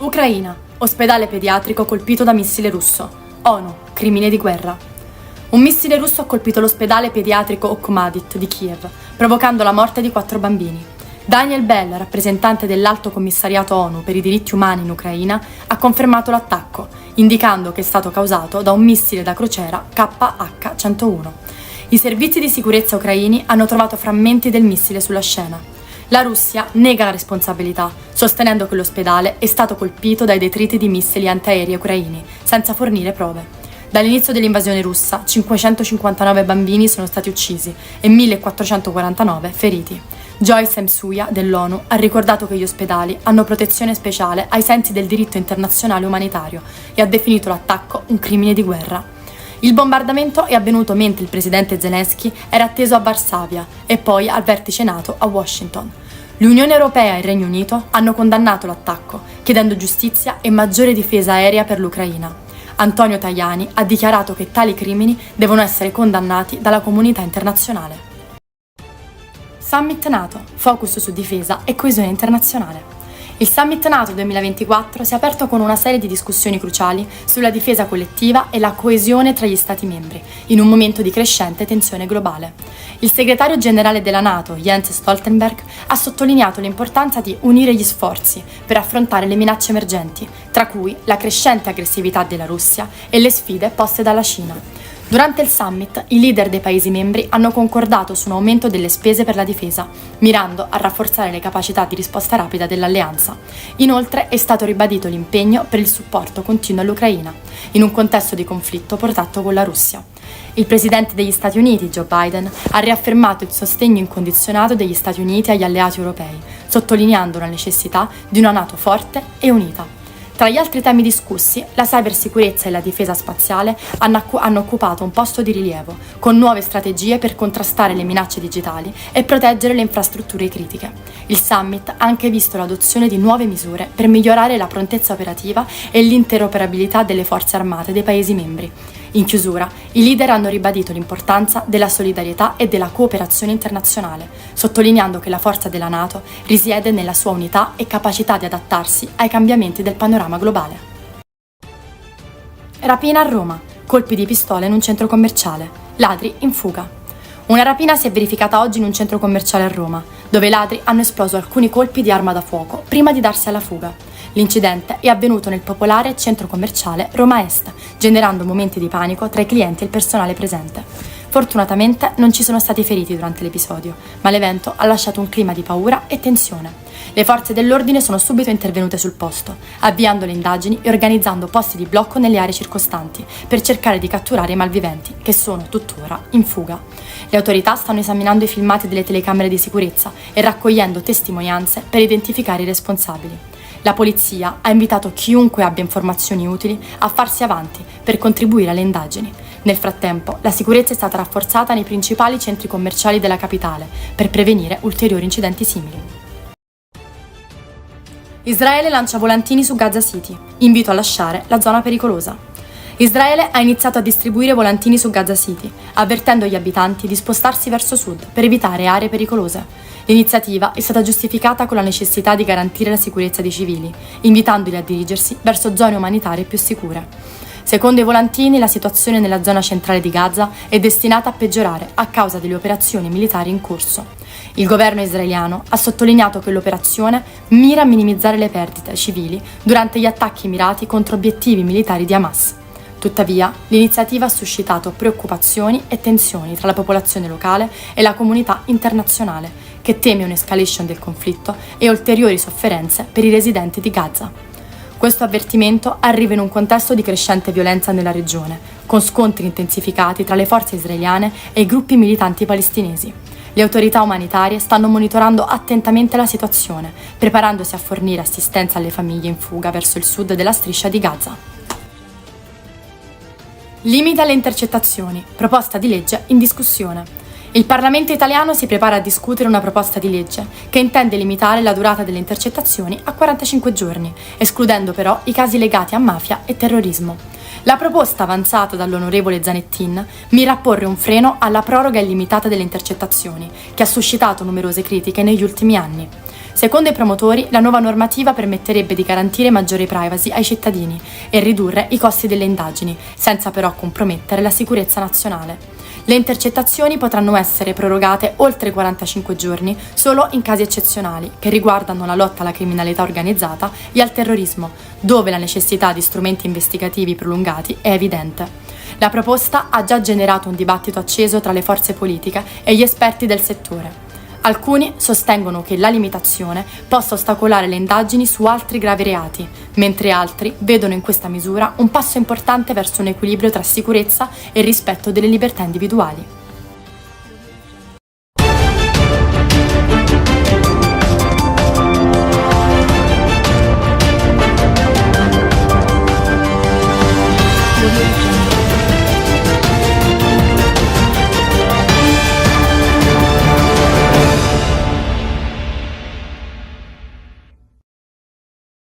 Ucraina, ospedale pediatrico colpito da missile russo. ONU, crimine di guerra. Un missile russo ha colpito l'ospedale pediatrico Okhmadit di Kiev, provocando la morte di 4 bambini. Daniel Bell, rappresentante dell'Alto Commissariato ONU per i diritti umani in Ucraina, ha confermato l'attacco, indicando che è stato causato da un missile da crociera KH-101. I servizi di sicurezza ucraini hanno trovato frammenti del missile sulla scena. La Russia nega la responsabilità, sostenendo che l'ospedale è stato colpito dai detriti di missili antiaerei ucraini, senza fornire prove. Dall'inizio dell'invasione russa, 559 bambini sono stati uccisi e 1449 feriti. Joyce Msuya dell'ONU ha ricordato che gli ospedali hanno protezione speciale ai sensi del diritto internazionale umanitario e ha definito l'attacco un crimine di guerra. Il bombardamento è avvenuto mentre il presidente Zelensky era atteso a Varsavia e poi al vertice NATO a Washington. L'Unione Europea e il Regno Unito hanno condannato l'attacco, chiedendo giustizia e maggiore difesa aerea per l'Ucraina. Antonio Tajani ha dichiarato che tali crimini devono essere condannati dalla comunità internazionale. Summit NATO, focus su difesa e coesione internazionale. Il Summit NATO 2024 si è aperto con una serie di discussioni cruciali sulla difesa collettiva e la coesione tra gli Stati membri, in un momento di crescente tensione globale. Il segretario generale della NATO, Jens Stoltenberg, ha sottolineato l'importanza di unire gli sforzi per affrontare le minacce emergenti, tra cui la crescente aggressività della Russia e le sfide poste dalla Cina. Durante il summit, i leader dei Paesi membri hanno concordato su un aumento delle spese per la difesa, mirando a rafforzare le capacità di risposta rapida dell'alleanza. Inoltre è stato ribadito l'impegno per il supporto continuo all'Ucraina, in un contesto di conflitto protetto con la Russia. Il presidente degli Stati Uniti, Joe Biden, ha riaffermato il sostegno incondizionato degli Stati Uniti agli alleati europei, sottolineando la necessità di una NATO forte e unita. Tra gli altri temi discussi, la cybersicurezza e la difesa spaziale hanno occupato un posto di rilievo, con nuove strategie per contrastare le minacce digitali e proteggere le infrastrutture critiche. Il summit ha anche visto l'adozione di nuove misure per migliorare la prontezza operativa e l'interoperabilità delle forze armate dei Paesi membri. In chiusura, i leader hanno ribadito l'importanza della solidarietà e della cooperazione internazionale, sottolineando che la forza della NATO risiede nella sua unità e capacità di adattarsi ai cambiamenti del panorama globale. Rapina a Roma, colpi di pistola in un centro commerciale, ladri in fuga. Una rapina si è verificata oggi in un centro commerciale a Roma, dove i ladri hanno esploso alcuni colpi di arma da fuoco prima di darsi alla fuga. L'incidente è avvenuto nel popolare centro commerciale Roma Est, generando momenti di panico tra i clienti e il personale presente. Fortunatamente non ci sono stati feriti durante l'episodio, ma l'evento ha lasciato un clima di paura e tensione. Le forze dell'ordine sono subito intervenute sul posto, avviando le indagini e organizzando posti di blocco nelle aree circostanti per cercare di catturare i malviventi, che sono tuttora in fuga. Le autorità stanno esaminando i filmati delle telecamere di sicurezza e raccogliendo testimonianze per identificare i responsabili. La polizia ha invitato chiunque abbia informazioni utili a farsi avanti per contribuire alle indagini. Nel frattempo, la sicurezza è stata rafforzata nei principali centri commerciali della capitale per prevenire ulteriori incidenti simili. Israele lancia volantini su Gaza City. Invito a lasciare la zona pericolosa. Israele ha iniziato a distribuire volantini su Gaza City, avvertendo gli abitanti di spostarsi verso sud per evitare aree pericolose. L'iniziativa è stata giustificata con la necessità di garantire la sicurezza dei civili, invitandoli a dirigersi verso zone umanitarie più sicure. Secondo i volantini, la situazione nella zona centrale di Gaza è destinata a peggiorare a causa delle operazioni militari in corso. Il governo israeliano ha sottolineato che l'operazione mira a minimizzare le perdite civili durante gli attacchi mirati contro obiettivi militari di Hamas. Tuttavia, l'iniziativa ha suscitato preoccupazioni e tensioni tra la popolazione locale e la comunità internazionale, che teme un'escalation del conflitto e ulteriori sofferenze per i residenti di Gaza. Questo avvertimento arriva in un contesto di crescente violenza nella regione, con scontri intensificati tra le forze israeliane e i gruppi militanti palestinesi. Le autorità umanitarie stanno monitorando attentamente la situazione, preparandosi a fornire assistenza alle famiglie in fuga verso il sud della striscia di Gaza. Limita le intercettazioni, proposta di legge in discussione. Il Parlamento italiano si prepara a discutere una proposta di legge che intende limitare la durata delle intercettazioni a 45 giorni, escludendo però i casi legati a mafia e terrorismo. La proposta avanzata dall'onorevole Zanettin mira a porre un freno alla proroga illimitata delle intercettazioni, che ha suscitato numerose critiche negli ultimi anni. Secondo i promotori, la nuova normativa permetterebbe di garantire maggiore privacy ai cittadini e ridurre i costi delle indagini, senza però compromettere la sicurezza nazionale. Le intercettazioni potranno essere prorogate oltre 45 giorni solo in casi eccezionali che riguardano la lotta alla criminalità organizzata e al terrorismo, dove la necessità di strumenti investigativi prolungati è evidente. La proposta ha già generato un dibattito acceso tra le forze politiche e gli esperti del settore. Alcuni sostengono che la limitazione possa ostacolare le indagini su altri gravi reati, mentre altri vedono in questa misura un passo importante verso un equilibrio tra sicurezza e rispetto delle libertà individuali.